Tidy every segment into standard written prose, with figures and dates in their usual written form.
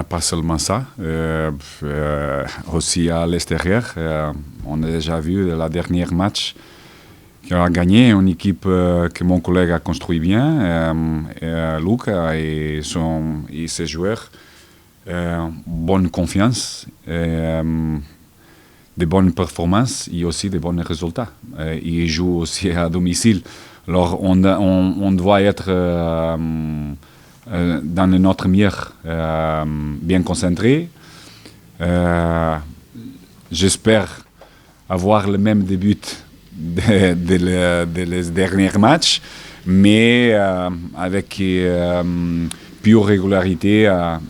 n'a pas seulement ça, aussi à l'extérieur. On a déjà vu la dernière match qu'on a gagné, une équipe que mon collègue a construit bien, Luca et ses joueurs. Bonne confiance, de bonnes performances et aussi de bons résultats. Ils jouent aussi à domicile. Alors on doit être dans notre meilleur, bien concentré. J'espère avoir le même début des derniers matchs, mais avec plus régularité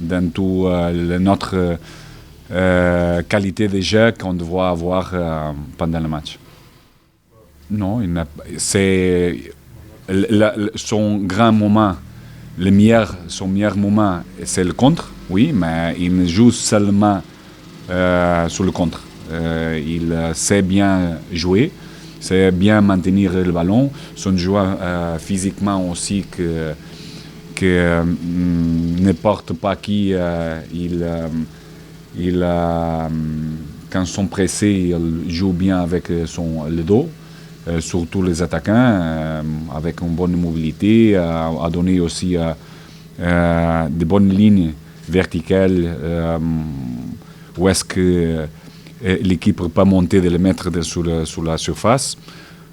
dans toute notre qualité de jeu qu'on doit avoir pendant le match. Non, c'est son grand moment. Son meilleur moment, c'est le contre, oui, mais il joue seulement sur le contre. Il sait bien jouer, sait bien maintenir le ballon. Son joueur physiquement aussi que n'importe pas qui, quand ils sont pressés, il joue bien avec le dos. Surtout les attaquants, avec une bonne mobilité, a donné aussi de bonnes lignes verticales où est-ce que l'équipe ne peut pas monter de les mettre sur la surface.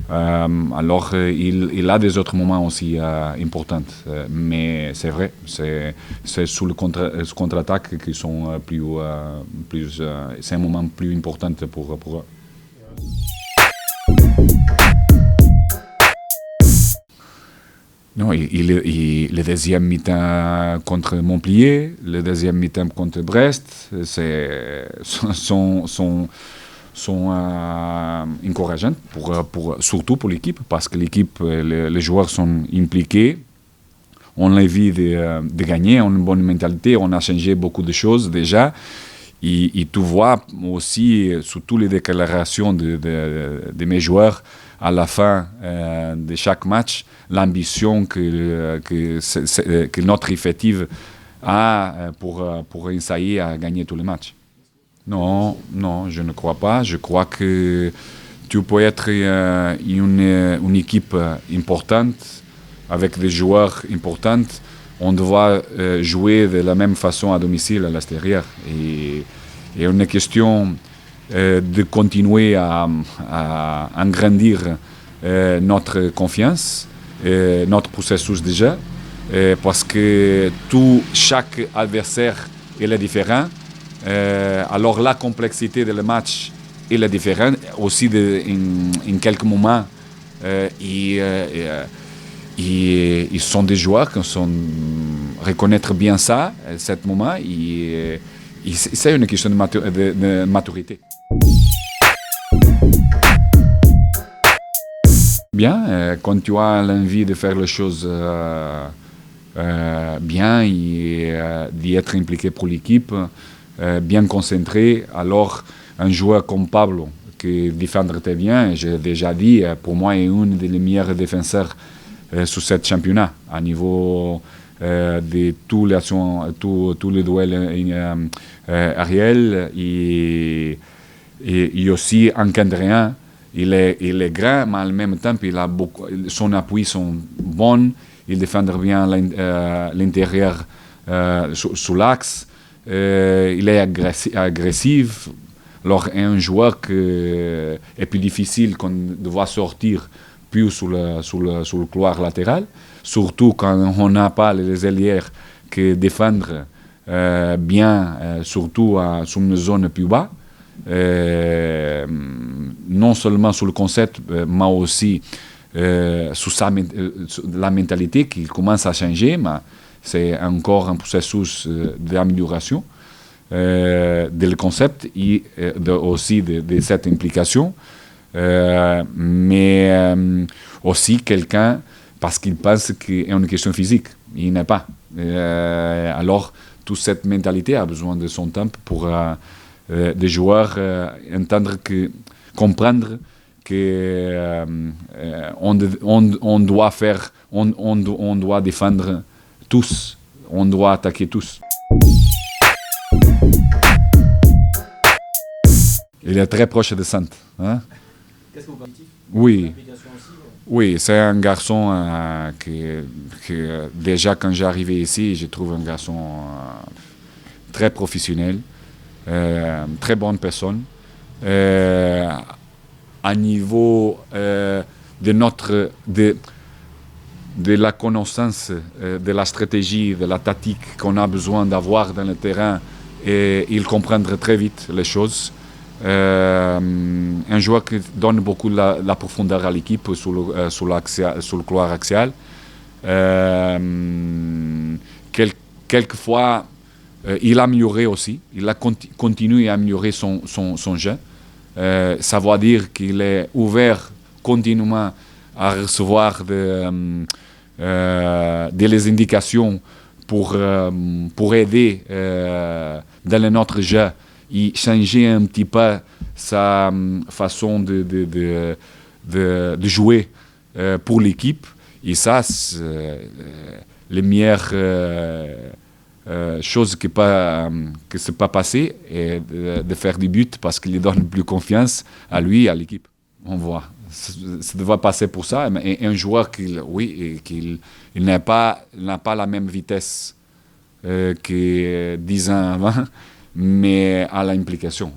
Alors, il a des autres moments aussi importants. Mais c'est vrai, c'est sur le contre-attaque qui sont c'est un moment plus important pour eux. Non, le deuxième mi-temps contre Montpellier, le deuxième mi-temps contre Brest, sont encourageants, surtout pour l'équipe, parce que l'équipe, les joueurs sont impliqués. On a envie de gagner, on a une bonne mentalité, on a changé beaucoup de choses déjà. Et tu vois aussi, sur toutes les déclarations de mes joueurs, à la fin de chaque match, l'ambition que notre effectif a pour essayer à gagner tous les matchs. Non, je ne crois pas. Je crois que tu peux être une équipe importante, avec des joueurs importants. On doit jouer de la même façon à domicile à l'extérieur. Et une question de continuer à agrandir notre confiance, notre processus déjà, parce que chaque adversaire est différent. Alors la complexité du match est différente. Aussi, en quelques moments, ils sont des joueurs qui reconnaître bien ça, ce moment. C'est une question de maturité. Bien, quand tu as l'envie de faire les choses bien et d'être impliqué pour l'équipe, bien concentré, alors un joueur comme Pablo, qui défendre très bien, j'ai déjà dit, pour moi, est un des meilleurs défenseurs sur ce championnat, à niveau de tous les duels aériels et aussi encadré. Il est grand, mais en même temps, son appui sont bons, il défend bien l'intérieur sous l'axe, il est agressif. Alors, un joueur qui est plus difficile qu'on doit sortir plus sur le couloir latéral, surtout quand on n'a pas les ailières qui défendent bien, surtout sur une zone plus bas. Non seulement sur le concept, mais aussi sur la mentalité qui commence à changer, mais c'est encore un processus d'amélioration du concept et aussi de cette implication. Mais aussi quelqu'un, parce qu'il pense qu'il y a une question physique, il n'est pas. Alors, toute cette mentalité a besoin de son temps pour des joueurs comprendre que on doit défendre tous, on doit attaquer tous. Il est très proche de Sainte. Hein? Qu'est-ce que vous positif? Oui. L'implication aussi, Oui, c'est un garçon que déjà quand j'ai arrivé ici, je trouve un garçon très professionnel, très bonne personne. À niveau de la connaissance, de la stratégie, de la tactique qu'on a besoin d'avoir dans le terrain, et il comprend très vite les choses. Un joueur qui donne beaucoup la profondeur à l'équipe sur le couloir axial. Quelquefois, il a amélioré aussi. Il a continué à améliorer son jeu. Ça veut dire qu'il est ouvert continuellement à recevoir des indications pour aider dans notre jeu et changer un petit peu sa façon de jouer pour l'équipe. Et ça, c'est les meilleures choses qui ne s'est pas passé, et de faire des buts parce qu'il donne plus confiance à lui et à l'équipe. On voit. Ça devrait passer pour ça. Et un joueur qui n'a pas la même vitesse que 10 ans avant, mais à l'implication.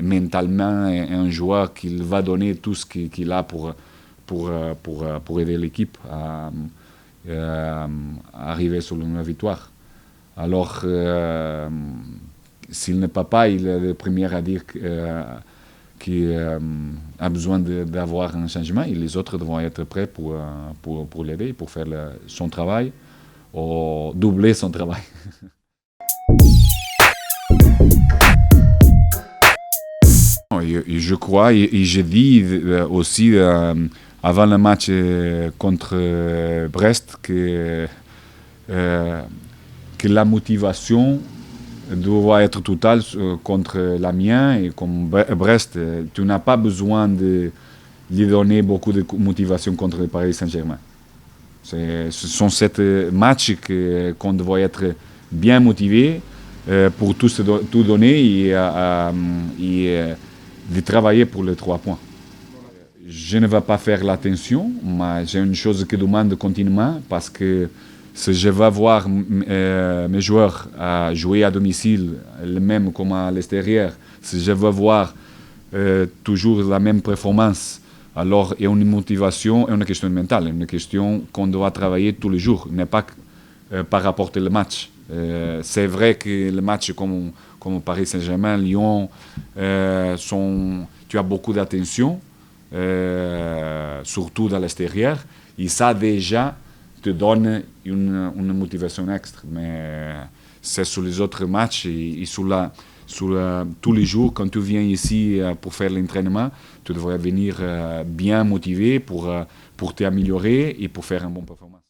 Mentalement, un joueur qui va donner tout ce qu'il a pour aider l'équipe à arriver sur une victoire. Alors, s'il n'est pas, il est le premier à dire qu'il a besoin d'avoir un changement, et les autres devront être prêts pour l'aider, pour faire son travail, ou doubler son travail. Je crois, et je dis aussi avant le match contre Brest que la motivation doit être totale contre l'Amiens, et comme Brest, tu n'as pas besoin de lui donner beaucoup de motivation contre le Paris Saint-Germain. Ce sont ces matchs qu'on doit être bien motivé pour tout donner et de travailler pour les 3 points. Je ne vais pas faire l'attention, mais j'ai une chose qui demande continuellement, parce que si je vais voir mes joueurs jouer à domicile, le même comme à l'extérieur, si je veux voir toujours la même performance, alors il y a une motivation, et une question mentale, une question qu'on doit travailler tous les jours, n'est pas par rapport au match. C'est vrai que le match comme Paris Saint-Germain, Lyon, tu as beaucoup d'attention, surtout dans l'extérieur, et ça déjà te donne une motivation extra. Mais c'est sur les autres matchs et tous les jours, quand tu viens ici pour faire l'entraînement, tu devrais venir bien motivé pour t'améliorer et pour faire une bonne performance.